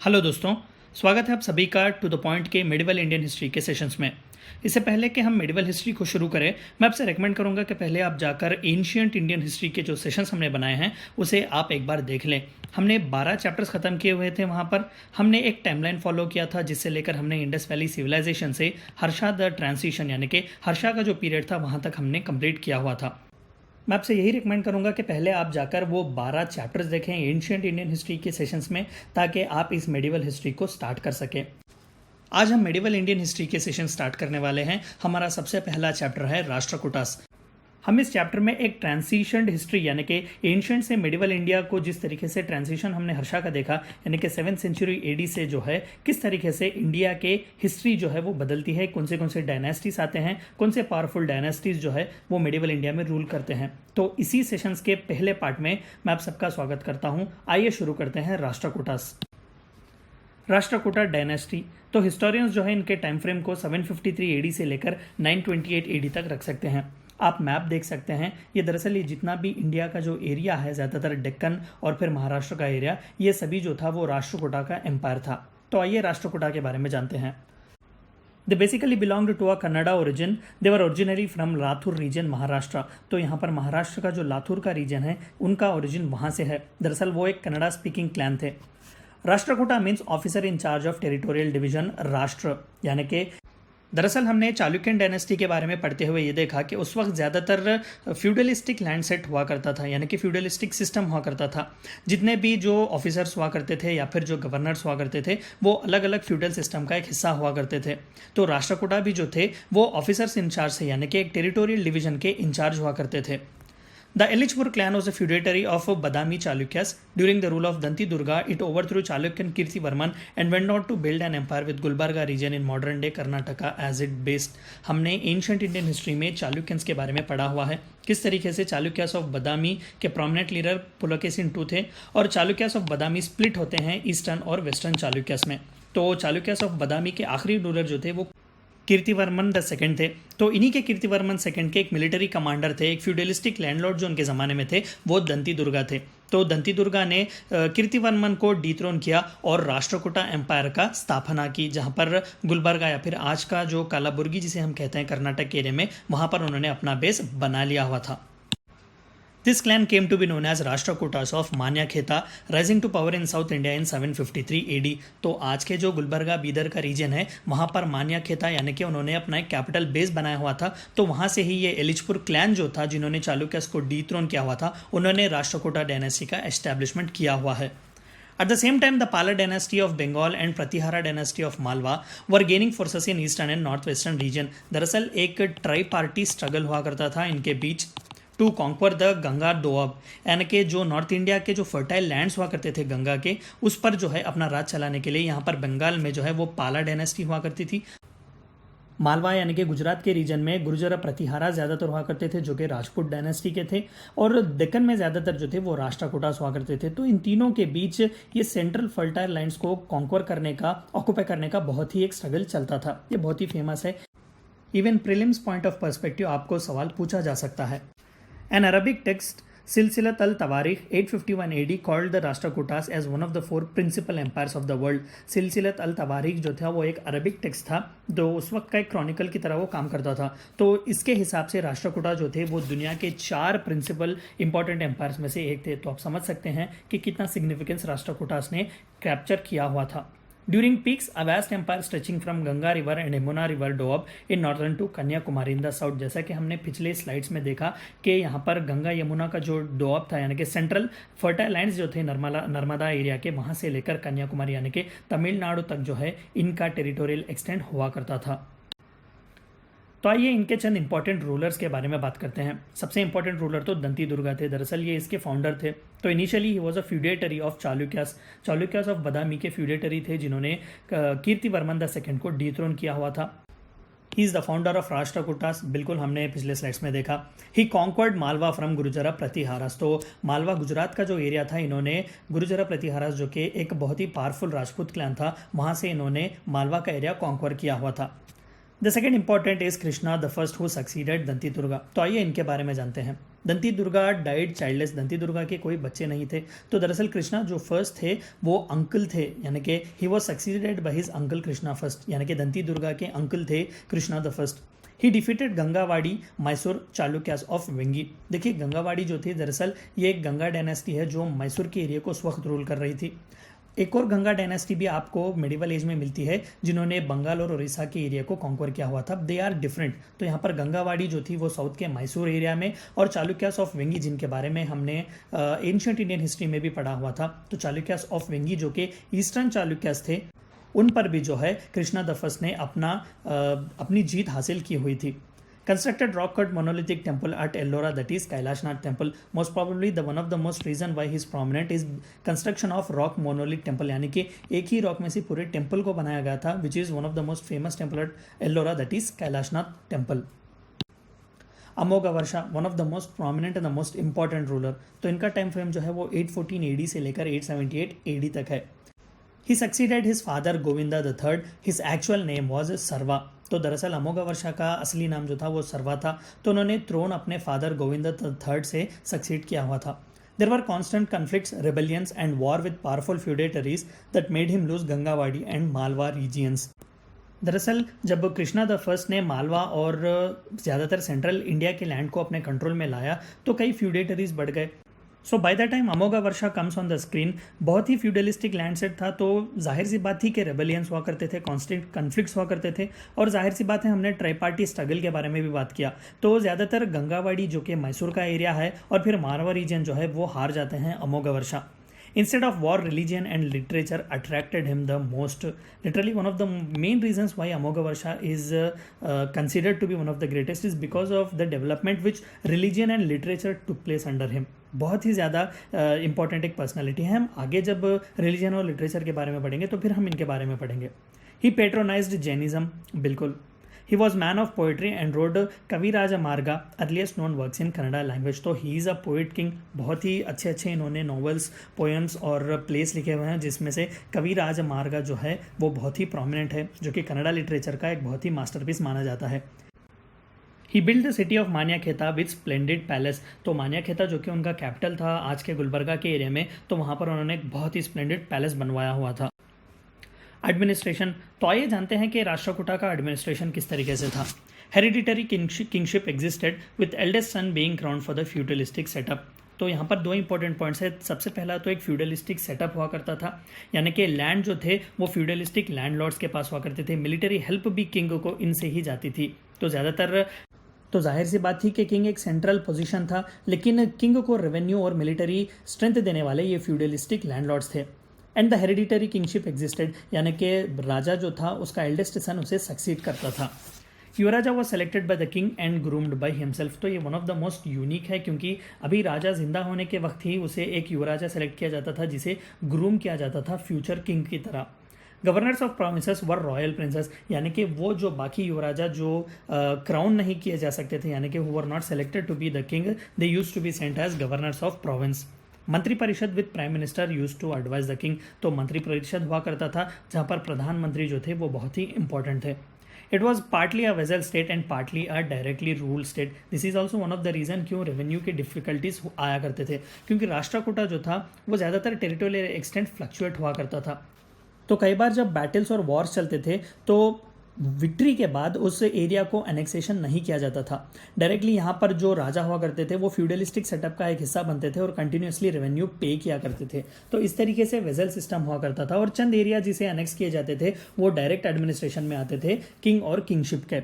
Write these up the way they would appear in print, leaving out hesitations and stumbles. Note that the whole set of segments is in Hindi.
हेलो दोस्तों, स्वागत है आप सभी का टू द पॉइंट के मेडिवल इंडियन हिस्ट्री के सेशंस में। इससे पहले कि हम मेडिवल हिस्ट्री को शुरू करें, मैं आपसे रेकमेंड करूंगा कि पहले आप जाकर एंशियंट इंडियन हिस्ट्री के जो सेशंस हमने बनाए हैं उसे आप एक बार देख लें। हमने 12 चैप्टर्स ख़त्म किए हुए थे। वहाँ पर हमने एक टाइमलाइन फॉलो किया था जिससे लेकर हमने इंडस वैली सिविलाइजेशन से हर्षा द ट्रांजिशन यानी कि हर्षा का जो पीरियड था वहाँ तक हमने कंप्लीट किया हुआ था। मैं आपसे यही रिकमेंड करूंगा कि पहले आप जाकर वो 12 चैप्टर्स देखें एंशियंट इंडियन हिस्ट्री के सेशंस में, ताकि आप इस मेडिवल हिस्ट्री को स्टार्ट कर सकें। आज हम मेडिवल इंडियन हिस्ट्री के सेशन स्टार्ट करने वाले हैं। हमारा सबसे पहला चैप्टर है राष्ट्रकूटास। हम इस चैप्टर में एक ट्रांजिशन हिस्ट्री यानी कि एंशियंट से मेडिवल इंडिया को जिस तरीके से ट्रांजिशन हमने हर्षा का देखा यानी कि 7th सेंचुरी एडी से जो है किस तरीके से इंडिया के हिस्ट्री जो है वो बदलती है, कौन से डायनेस्टीज आते हैं, कौन से पावरफुल डायनेस्टीज जो है वो मेडिवल इंडिया में रूल करते हैं। तो इसी सेशंस के पहले पार्ट में मैं आप सबका स्वागत करता हूँ। आइए शुरू करते हैं राष्ट्रकूटास। राष्ट्रकूटा डायनेस्टी, तो हिस्टोरियंस जो है इनके टाइम फ्रेम को 753 एडी से लेकर 928 एडी तक रख सकते हैं। आप मैप देख सकते हैं। ये दरअसल ये जितना भी इंडिया का जो एरिया है, ज़्यादातर डेक्कन और फिर महाराष्ट्र का एरिया, ये सभी जो था वो राष्ट्रकूटा का एम्पायर था। तो आइए राष्ट्रकूटा के बारे में जानते हैं। They basically belonged to a Kannada origin. They were originally from Latur region Maharashtra. तो यहाँ पर महाराष्ट्र का जो लाथुर का रीजन है उनका ओरिजिन वहाँ से है। दरअसल वो एक कन्नड़ा स्पीकिंग क्लैन थे। Rashtrakuta means officer in charge of territorial division राष्ट्र, यानी कि दरअसल हमने चालुक्यन डायनेस्टी के बारे में पढ़ते हुए ये देखा कि उस वक्त ज़्यादातर फ्यूडलिस्टिक लैंड सेट हुआ करता था, यानी कि फ्यूडलिस्टिक सिस्टम हुआ करता था। जितने भी जो ऑफिसर्स हुआ करते थे या फिर जो गवर्नर्स हुआ करते थे वो अलग अलग फ्यूडल सिस्टम का एक हिस्सा हुआ करते थे। तो राष्ट्रकूटा भी जो थे वो ऑफिसर्स इंचार्ज थे, यानी कि एक टेरिटोरियल डिवीजन के इंचार्ज हुआ करते थे। The Elichpur clan was a feudatory of Badami Chalukyas. During the rule of Danti Durga, it overthrew Chalukyan Kirtivarman and went on to build an empire with Gulbarga region in modern day Karnataka as it based. हमने एंशियंट इंडियन हिस्ट्री में चालुक्यंस के बारे में पढ़ा हुआ है, किस तरीके से चालुक्यास ऑफ बदामी के प्रोमिनेंट लीडर पुलकेशिन II थे और चालुक्यास ऑफ बदामी स्प्लिट होते हैं ईस्टर्न और वेस्टर्न चालुक्यास में। तो चालुक्यास ऑफ बदामी के आखिरी रूलर जो थे वो कीर्तिवर्मन द सेकंड थे। तो इन्हीं के कीर्तिवर्मन सेकंड के एक मिलिट्री कमांडर थे, एक फ्यूडलिस्टिक लैंडलॉर्ड जो उनके ज़माने में थे, वो दंती दुर्गा थे। तो दंती दुर्गा ने कीर्तिवर्मन को डिथ्रोन किया और राष्ट्रकूटा एम्पायर का स्थापना की, जहाँ पर गुलबर्गा या फिर आज का जो कालाबुर्गी जिसे हम कहते हैं कर्नाटक एरिया में, वहाँ पर उन्होंने अपना बेस बना लिया हुआ था। This clan came to be known as Rashtrakutas of Manyakheta, rising to power in South India in 753 AD। तो आज के जो गुलबर्गा बीदर का रीजन है वहाँ पर मान्याखेता यानी कि उन्होंने अपना एक कैपिटल बेस बनाया हुआ था। तो वहाँ से ही ये एलिचपुर क्लैन जो था जिन्होंने चालुक्यस को डिथ्रोन किया हुआ था, उन्होंने राष्ट्रकूटा डायनेस्टी का एस्टैब्लिशमेंट किया हुआ है। At the same time, the Pala dynasty of Bengal and Pratihara dynasty of Malwa were gaining forces in eastern and northwestern region। दरअसल एक ट्राई पार्टी स्ट्रगल हुआ करता था इनके बीच टू कॉन्क्वर द गंगा दोअब, यानी कि जो नॉर्थ इंडिया के जो फर्टाइल लैंड्स हुआ करते थे गंगा के, उस पर जो है अपना राज चलाने के लिए यहाँ पर बंगाल में जो है वो पाला डायनेस्टी हुआ करती थी। मालवा यानी कि गुजरात के रीजन में गुर्जर प्रतिहारा ज़्यादातर हुआ करते थे जो कि राजपूत डायनेस्टी के थे, और दक्कन में ज़्यादातर जो थे वो राष्ट्रकूटास हुआ करते थे। तो इन तीनों के बीच ये सेंट्रल फर्टाइल लैंड्स को कॉन्क्वर करने का, ऑक्यूपाई करने का बहुत ही एक स्ट्रगल चलता था। ये बहुत ही फेमस है। Even prelims point of perspective आपको सवाल पूछा जा सकता है। An Arabic text, Silsilat al-Tawarikh 851 AD, called the Rashtrakutas as one of the 4 principal empires of the world। सिलसिलत अल-तवारीख जो था वो एक अरबिक टेक्स्ट था जो उस वक्त का एक क्रॉनिकल की तरह वो काम करता था। तो इसके हिसाब से राष्ट्रकूटा जो थे वो दुनिया के 4 प्रिंसिपल इंपॉर्टेंट एम्पायर्स में से एक थे। तो आप समझ सकते हैं कि कितना सिग्निफिकेंस राष्ट्रकूटास ने कैप्चर किया हुआ था। During peaks, a vast empire stretching from Ganga River and Yamuna River Doab in northern to Kanyakumari in the south। जैसा कि हमने पिछले स्लाइड्स में देखा कि यहाँ पर गंगा यमुना का जो डोअब था यानी कि सेंट्रल फर्टाइल लैंड्स जो थे नर्मदा एरिया के, वहाँ से लेकर कन्याकुमारी यानी कि तमिलनाडु तक जो है इनका टेरिटोरियल एक्सटेंड हुआ करता था। तो आइए इनके चंद इंपॉर्टेंट रूलर्स के बारे में बात करते हैं। सबसे इंपॉर्टेंट रूलर तो दंती दुर्गा थे। दरअसल ये इसके फाउंडर थे। तो initially he was a feudatory of Chalukyas of Badami के फ्यूडेटरी थे जिन्होंने कीर्तिवर्मन द सेकंड को डिथ्रोन किया हुआ था। He is the founder of Rashtrakutas, बिल्कुल हमने पिछले स्लाइड्स में देखा। He conquered Malwa from Gurjara Pratiharas. तो मालवा गुजरात का जो एरिया था, इन्होंने गुर्जरा प्रतिहारास जो कि एक बहुत ही पावरफुल राजपूत क्लैन था, वहाँ से इन्होंने मालवा का एरिया कॉन्क्वर किया हुआ था। The second important is Krishna the first who succeeded Dantidurga. तो आइए इनके बारे में जानते हैं। Dantidurga died childless. Dantidurga के कोई बच्चे नहीं थे। तो दरअसल कृष्णा जो फर्स्ट थे वो अंकल थे, यानी कि he was succeeded by his uncle Krishna first, यानी कि दंती दुर्गा के अंकल थे Krishna the first. He defeated Gangavadi Mysore Chalukyas of Vengi. देखिए गंगावाड़ी जो थी दरअसल ये एक गंगा डायनेस्टी है जो मैसूर के एरिया को उस वक्त रूल कर रही थी। एक और गंगा डायनेस्टी भी आपको मिडिवल एज में मिलती है जिन्होंने बंगाल और उड़ीसा के एरिया को कॉन्कर किया हुआ था। They are different. तो यहाँ पर गंगावाड़ी जो थी वो साउथ के मैसूर एरिया में, और चालुक्यास ऑफ वेंगी जिनके बारे में हमने एंशियंट इंडियन हिस्ट्री में भी पढ़ा हुआ था। तो चालुक्यास ऑफ वेंगी जो कि ईस्टर्न चालुक्यास थे, उन पर भी जो है कृष्णा द फर्स्ट ने अपनी जीत हासिल की हुई थी। Constructed rock cut monolithic temple at Ellora, that is Kailashnath temple. Most probably the one of the most reason why he is prominent is construction of rock monolith temple, यानी कि एक ही रॉक में से पूरे टेम्पल को बनाया गया था, which is one of the most famous temple at Ellora, that is Kailashnath temple. Amoghavarsha, one of the most prominent and the most important ruler. तो इनका टाइम फ्रेम जो है वो 814 AD से लेकर 878 AD तक है। He succeeded his father Govinda III. His actual name was सर्वा। तो दरअसल अमोघा वर्षा का असली नाम जो था वो सर्वा था। तो उन्होंने थ्रोन अपने फादर गोविंदा III से सक्सीड किया हुआ था। There were constant conflicts, rebellions and war with powerful feudatories that made him lose गंगावाड़ी and Malwa regions. दरअसल जब कृष्णा द फर्स्ट ने मालवा और ज़्यादातर सेंट्रल इंडिया के लैंड को अपने कंट्रोल में लाया तो कई फ्यूडेटरीज बढ़ गए। So by the time Amoghavarsha comes on the screen, बहुत ही फ्यूडलिस्टिक लैंडसेट था। तो जाहिर सी बात थी कि रेबेलियंस हुआ करते थे, कॉन्स्टेंट कन्फ्लिक्ट्स हुआ करते थे, और जाहिर सी बात है हमने ट्राईपार्टी स्ट्रगल के बारे में भी बात किया। तो ज़्यादातर गंगावाड़ी जो कि मैसूर का एरिया है और फिर मारवा रीजन जो है वो हार जाते हैं अमोघा वर्षा। Instead of war, religion and literature attracted him the most. Literally, one of the main reasons why Amogha is considered to be one of the greatest is because of the development which religion and literature took place under him. बहुत ही ज़्यादा इंपॉर्टेंट एक पर्सनालिटी है। हम आगे जब रिलीजन और लिटरेचर के बारे में पढ़ेंगे तो फिर हम इनके बारे में पढ़ेंगे। ही पेट्रोनाइज्ड जैनिज्म, बिल्कुल। He was man of poetry and wrote Kavirajamarga, earliest known works in Kannada language. तो he is a poet king. बहुत ही अच्छे अच्छे इन्होंने नॉवेल्स, पोएम्स और प्लेस लिखे हुए हैं, जिसमें से कविराज मार्गा जो है वो बहुत ही प्रोमिनेंट है, जो कि कन्नड़ा लिटरेचर का एक बहुत ही मास्टरपीस माना जाता है। He build the city of Manyakheta with splendid palace. तो मान्याखेता जो कि उनका कैपिटल था आज के गुलबर्गा के एरिया में, तो वहाँ पर उन्होंने एक बहुत ही स्प्लेंडेड पैलेस बनवाया हुआ था। एडमिनिस्ट्रेशन, तो आइए जानते हैं कि राष्ट्रकूटा का एडमिनिस्ट्रेशन किस तरीके से था। Hereditary kingship existed with eldest son being crowned for the feudalistic setup. तो यहाँ पर दो इंपॉर्टेंट पॉइंट्स है। सबसे पहला तो एक फ्यूडलिस्टिक सेटअप हुआ करता था, यानी कि लैंड जो थे वो फ्यूडलिस्टिक लैंडलॉर्ड्स के पास हुआ करते थे। मिलिट्री हेल्प भी किंग को इनसे ही जाती थी। तो ज़्यादातर तो जाहिर सी बात थी कि किंग एक सेंट्रल पोजीशन था, लेकिन किंग को रेवेन्यू और मिलिट्री स्ट्रेंथ देने वाले ये फ्यूडलिस्टिक लैंडलॉर्ड्स थे। And the hereditary kingship existed, यानी कि राजा जो था उसका एल्डेस्ट सन उसे सक्सीड करता था। Yuvaraja was selected by the king and groomed by himself. तो ये one of the most unique है, क्योंकि अभी राजा जिंदा होने के वक्त ही उसे एक युवराजा सेलेक्ट किया जाता था जिसे ग्रूम किया जाता था फ्यूचर किंग की तरह। Governors of provinces were royal princess, यानी कि वो जो बाकी युवराजा जो क्राउन नहीं किए जा सकते थे, यानी कि who were not selected to be the king, they used to be sent as governors of province. मंत्री परिषद with prime minister use to advise the king. तो मंत्री परिषद हुआ करता था जहाँ पर प्रधानमंत्री जो थे वो बहुत ही इंपॉर्टेंट थे। It was partly a vassal state and partly a directly rule state. This is also one of the reason क्यों रेवेन्यू के डिफिकल्टीज आया करते थे, क्योंकि राष्ट्रकूटा जो था वो ज़्यादातर टेरिटोरियल एक्सटेंट फ्लक्चुएट हुआ करता था। तो कई बार जब बैटल्स और वॉर्स चलते थे तो विक्ट्री के बाद उस एरिया को एनेक्सेशन नहीं किया जाता था। डायरेक्टली यहाँ पर जो राजा हुआ करते थे वो फ्यूडलिस्टिक सेटअप का एक हिस्सा बनते थे और कंटिन्यूसली रेवेन्यू पे किया करते थे। तो इस तरीके से वेजल सिस्टम हुआ करता था, और चंद एरिया जिसे एनेक्स किए जाते थे वो डायरेक्ट एडमिनिस्ट्रेशन में आते थे किंग और किंगशिप के।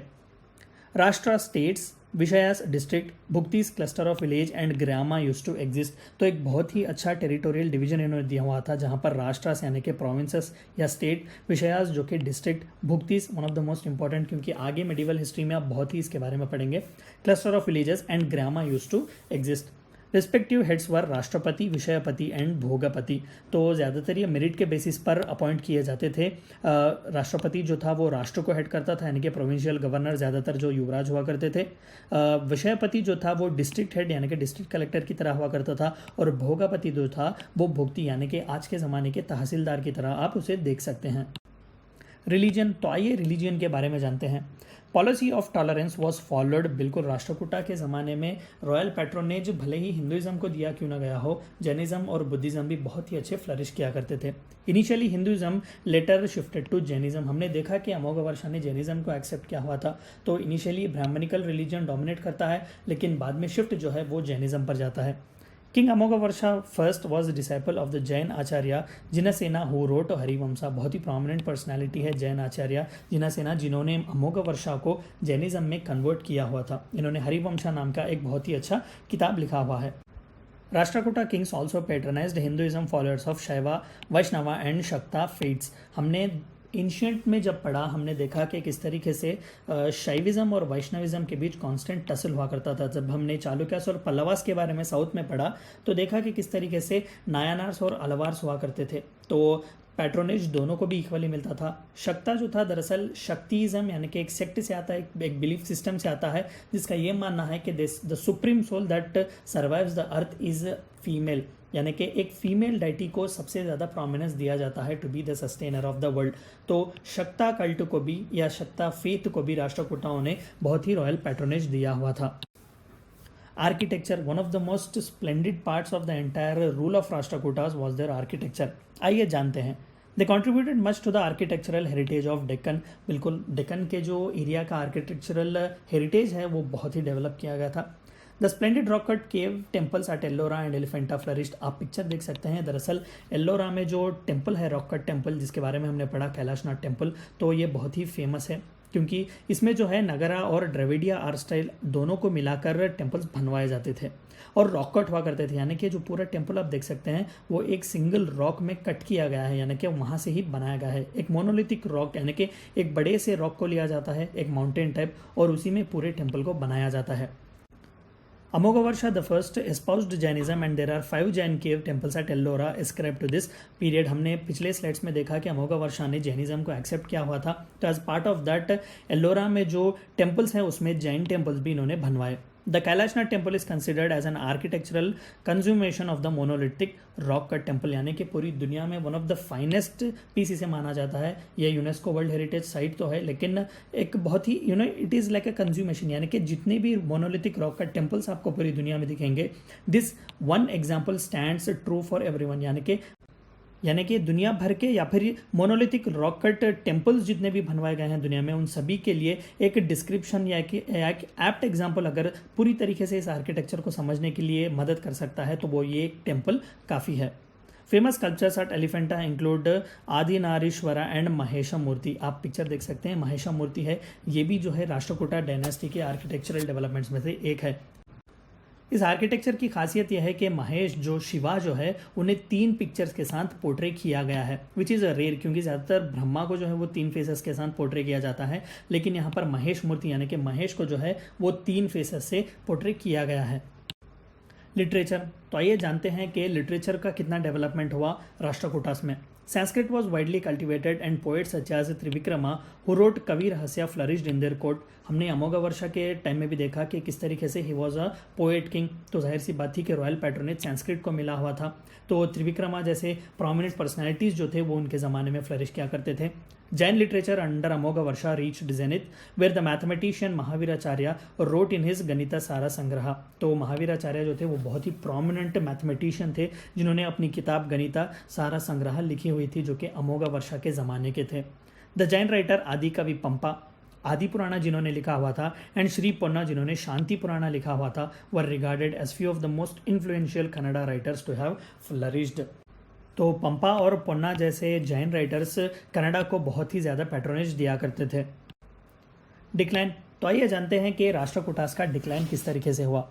Rashtra states, vishayas district, bhuktis cluster of village and grama use to exist. तो एक बहुत ही अच्छा टेरिटोरियल डिवीजन इन्होंने दिया हुआ था, जहाँ पर राष्ट्रास यानी कि प्रोविंसेस या स्टेट, विषयास जो कि district, bhuktis one of the most important क्योंकि आगे मेडिवल हिस्ट्री में आप बहुत ही इसके बारे में पढ़ेंगे, cluster of villages and grama use to exist. Respective heads were rashtrapati, vishayapati and भोगपति। तो ज़्यादातर ये मेरिट के बेसिस पर अपॉइंट किए जाते थे। राष्ट्रपति जो था वो राष्ट्र को हेड करता था, यानी कि प्रोविंशियल गवर्नर ज़्यादातर जो युवराज हुआ करते थे। विषयपति जो था वो डिस्ट्रिक्ट हेड यानी कि डिस्ट्रिक्ट कलेक्टर की तरह हुआ करता था, और भोगपति जो था वो भुक्ति यानी कि आज के ज़माने के तहसीलदार की तरह आप उसे देख सकते हैं। रिलीजन, तो आइए रिलीजन के बारे में जानते हैं। Policy of tolerance was followed. बिल्कुल राष्ट्रकूटा के ज़माने में रॉयल पैट्रोनेज भले ही हिंदुज़म को दिया क्यों ना गया हो, जैनिज़्म और बुद्धिज़्म भी बहुत ही अच्छे फ्लरिश किया करते थे। Initially Hinduism later shifted to Jainism. हमने देखा कि अमोघवर्षा ने जैनिज़्म को एक्सेप्ट किया हुआ था, तो इनिशियली ब्राह्मणिकल रिलीजन डोमिनेट करता है, लेकिन बाद में शिफ्ट जो है वो जैनिज़्म पर जाता है। King Amoghavarsha first was disciple of the Jain acharya Jinasena who wrote Harivamsha. बहुत ही प्रोमिनेंट पर्सनैलिटी है जैन आचार्य जिनसेना, जिन्होंने अमोघवर्षा को जैनिज्म में कन्वर्ट किया हुआ था। इन्होंने हरिवंशा नाम का एक बहुत ही अच्छा किताब लिखा हुआ है। Rashtrakuta kings also patronized Hinduism followers of Shaiva, Vaishnava and Shakta faiths. हमने एंशियंट में जब पढ़ा, हमने देखा कि किस तरीके से शैविज्म और वैष्णविज्म के बीच कांस्टेंट टसल हुआ करता था। जब हमने चालुक्यास और पल्लवास के बारे में साउथ में पढ़ा तो देखा कि किस तरीके से नायनार्स और अलवार्स हुआ करते थे, तो पैट्रोनेज दोनों को भी इक्वली मिलता था। शक्ता जो था दरअसल शक्तिज्म यानी कि एक सेक्ट से आता है, एक बिलीफ सिस्टम से आता है, जिसका ये मानना है कि the supreme soul that survives the earth is female, यानी कि एक फीमेल डाइटी को सबसे ज़्यादा प्रोमिनेंस दिया जाता है to be the sustainer of the world. तो शक्ता कल्ट को भी या शक्ता फेथ को भी राष्ट्रकूटाओं ने बहुत ही रॉयल पैट्रोनेज दिया हुआ था। Architecture, one of the most splendid parts of the entire rule of Rashtrakutas was their architecture. आइए जानते हैं। They contributed much to the architectural heritage of Deccan. बिल्कुल डेक्कन के जो एरिया का आर्किटेक्चरल हेरिटेज है वो बहुत ही डेवलप किया गया था। The splendid rock cut cave temples at Ellora and Elephanta flourished. आप पिक्चर देख सकते हैं, दरअसल एल्लोरा में जो टेम्पल है रॉक कट टेम्पल, जिसके बारे में हमने पढ़ा कैलाशनाथ टेम्पल, तो ये बहुत ही फेमस है क्योंकि इसमें जो है नगरा और द्रविडिया आर्ट स्टाइल दोनों को मिलाकर टेम्पल्स बनवाए जाते थे और रॉक कट हुआ करते थे, यानी कि जो पूरा टेम्पल आप देख सकते हैं वो एक सिंगल रॉक में कट किया गया है, यानी कि वहाँ से ही बनाया गया है। एक मोनोलिथिक रॉक यानी कि एक बड़े से रॉक को लिया जाता है, एक माउंटेन टाइप, और उसी में पूरे टेम्पल को बनाया जाता है। Amoghavarsha the first espoused Jainism and there are 5 Jain cave temples at Ellora ascribed to this period। हमने पिछले स्लाइड्स में देखा कि अमोघवर्षा ने जैनिज्म को एक्सेप्ट किया हुआ था, तो as part of that Ellora में जो टेम्पल्स हैं उसमें जैन टेम्पल्स भी इन्होंने बनवाए। The Kailashnath temple is considered as an architectural consummation of the monolithic rock cut temple, यानी कि पूरी दुनिया में one of the finest piece इसे माना जाता है। यह यूनेस्को वर्ल्ड हेरिटेज साइट तो है, लेकिन एक बहुत ही it is like a consummation, यानी कि जितने भी मोनोलिथिक रॉक कट टेम्पल्स आपको पूरी दुनिया में दिखेंगे, this one example stands true for everyone, यानी कि दुनिया भर के या फिर मोनोलिथिक रॉक कट टेम्पल्स जितने भी बनवाए गए हैं दुनिया में, उन सभी के लिए एक डिस्क्रिप्शन या एक एप्ट एग्जाम्पल अगर पूरी तरीके से इस आर्किटेक्चर को समझने के लिए मदद कर सकता है तो वो ये एक टेम्पल काफ़ी है। Famous sculptures at Elephanta include Ardhanarishvara and Maheshamurti. आप पिक्चर देख सकते हैं, महेशम मूर्ति है, ये भी जो है राष्ट्रकूटा डायनेस्टी के आर्किटेक्चरल डेवलपमेंट्स में से एक है। इस आर्किटेक्चर की खासियत यह है कि महेश जो शिवा जो है उन्हें 3 पिक्चर्स के साथ पोर्ट्रे किया गया है, विच इज़ अ रेयर, क्योंकि ज़्यादातर ब्रह्मा को जो है वो 3 फेसेस के साथ पोर्ट्रे किया जाता है, लेकिन यहाँ पर महेश मूर्ति यानी कि महेश को जो है वो 3 फेसेस से पोर्ट्रे किया गया है। लिटरेचर, तो आइए जानते हैं कि लिटरेचर का कितना डेवलपमेंट हुआ राष्ट्रकूटास में। Sanskrit was widely cultivated and poets such as Trivikrama who wrote कवि रहस्य flourished in their court। हमने अमोघवर्षा के टाइम में भी देखा कि किस तरीके से ही वॉज अ पोएट किंग, तो जाहिर सी बात थी कि रॉयल पैट्रोनेज संस्कृत को मिला हुआ था, तो त्रिविक्रमा जैसे प्रोमिनेंट पर्सनैलिटीज़ जो थे वो उनके ज़माने में फ्लरिश किया करते थे। Jain literature under Amoghavarsha reached zenith where the mathematician Mahaviracharya wrote in his Ganitasarasangraha. तो महावीराचार्य जो थे वो बहुत ही प्रोमिनेंट मैथमेटिशियन थे जिन्होंने अपनी किताब गणिता सारा संग्रह लिखी हुई थी, जो कि अमोघवर्षा के ज़माने के थे। द जैन राइटर आदि कवि पंपा, आदि पुराना जिन्होंने लिखा हुआ था, एंड श्री पोन्ना जिन्होंने शांति पुराना लिखा हुआ था, were regarded as few of the most influential Kannada writers to have flourished. तो पंपा और पोन्ना जैसे जैन राइटर्स कन्नड़ा को बहुत ही ज़्यादा पैट्रोनेज दिया करते थे। डिक्लाइन, तो आइए जानते हैं कि राष्ट्रकूटास का डिक्लाइन किस तरीके से हुआ।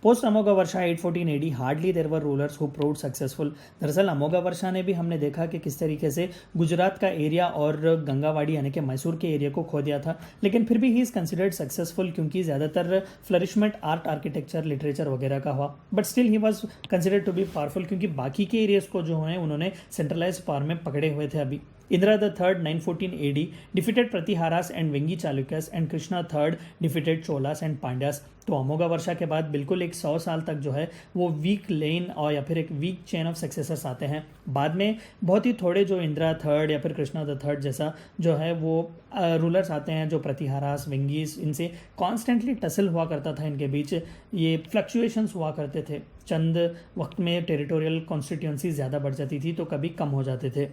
Post Amoghavarsha 814 AD hardly there were rulers who proved successful. दरअसल अमोघवर्षा ने भी हमने देखा कि किस तरीके से गुजरात का एरिया और गंगावाड़ी यानी कि मैसूर के एरिया को खो दिया था, लेकिन फिर भी ही इज़ कंसिडर्ड सक्सेसफुल क्योंकि ज़्यादातर फ्लरिशमेंट आर्ट, आर्किटेक्चर, लिटरेचर वगैरह का हुआ, but still he was considered to be powerful क्योंकि बाकी के एरियाज को जो है उन्होंने सेंट्रलाइज पावर में पकड़े हुए थे अभी। Indra the Third 914 AD defeated Pratiharas and Vengi Chalukyas and Krishna Third defeated Cholas and Pandyas। तो अमोघा वर्षा के बाद बिल्कुल एक 100 साल तक जो है वो वीक लेन और या फिर एक वीक चेन ऑफ सक्सेसर्स आते हैं। बाद में बहुत ही थोड़े जो इंदिरा थर्ड या फिर कृष्णा द थर्ड जैसा जो है वो रूलर्स आते हैं जो प्रतिहारास वेंगीज इनसे कॉन्स्टेंटली टसल हुआ करता था, इनके बीच ये फ्लक्चुएशंस हुआ करते थे। चंद वक्त में टेरिटोरियल कॉन्स्टिट्यूंसी ज़्यादा बढ़ जाती थी तो कभी कम हो जाते थे।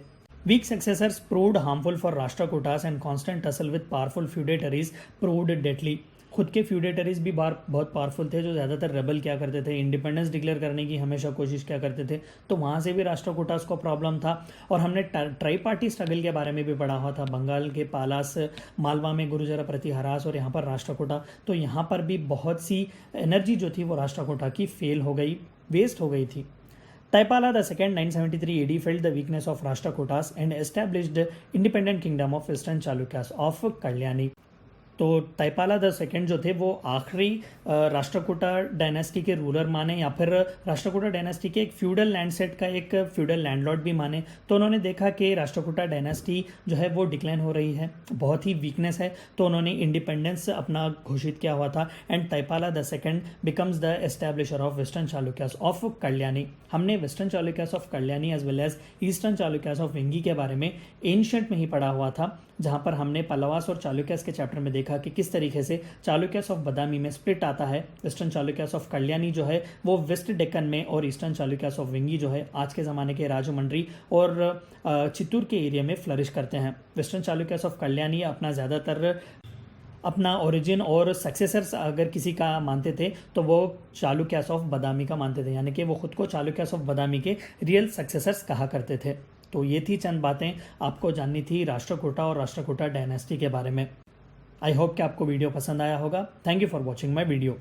Weak successors proved harmful for Rashtrakutas and constant tussle with powerful feudatories proved deadly। खुद के फ्यूडेटरीज भी बहुत पावरफुल थे जो ज़्यादातर रेबल क्या करते थे, इंडिपेंडेंस डिक्लेयर करने की हमेशा कोशिश क्या करते थे, तो वहाँ से भी राष्ट्रकूटास को प्रॉब्लम था। और हमने ट्राई पार्टी स्ट्रगल के बारे में भी पढ़ा हुआ था, बंगाल के पालास, मालवा में गुरुजरा प्रतिहारास और यहाँ पर राष्ट्रकूटा। तो यहाँ पर भी बहुत सी एनर्जी जो थी वो राष्ट्रकूटा की फेल हो गई, वेस्ट हो गई थी। Taipala II 973 AD felt the weakness of Rashtrakutas and established independent kingdom of Western Chalukyas of Kalyani। तो ताइपाला द सेकेंड जो थे वो आखिरी राष्ट्रकूटा डायनेस्टी के रूलर माने या फिर राष्ट्रकूटा डायनेस्टी के एक फ्यूडल लैंड सेट का एक फ्यूडल लैंडलॉर्ड भी माने। तो उन्होंने देखा कि राष्ट्रकूटा डायनेस्टी जो है वो डिक्लाइन हो रही है, बहुत ही वीकनेस है, तो उन्होंने इंडिपेंडेंस अपना घोषित किया हुआ था। एंड ताइपाला the second becomes the establisher of Western Chalukyas of Kalyani. हमने Western Chalukyas of Kalyani as well as Eastern Chalukyas of Vengi के बारे में एंशिएंट में ही पढ़ा हुआ था, जहाँ पर हमने पल्लवास और चालुक्यास के चैप्टर में देखा कि किस तरीके से चालुक्यास ऑफ बादामी में स्प्लिट आता है। वेस्टर्न चालुक्यास ऑफ कल्याणी जो है वो वेस्ट डेक्कन में और ईस्टर्न चालुक्यास ऑफ वेंगी जो है आज के ज़माने के राजमंड्री और चित्तूर के एरिया में फ्लरिश करते हैं। वेस्टर्न चालुक्यास ऑफ कल्याणी अपना ओरिजिन और सक्सेसर्स अगर किसी का मानते थे तो वो चालुक्यास ऑफ बादामी का मानते थे, यानी कि वो खुद को चालुक्यास ऑफ बादामी के रियल सक्सेसर्स कहा करते थे। तो ये थी चंद बातें आपको जाननी थी राष्ट्रकूटा और राष्ट्रकूटा डायनेस्टी के बारे में। आई होप कि आपको वीडियो पसंद आया होगा। Thank you for watching my video.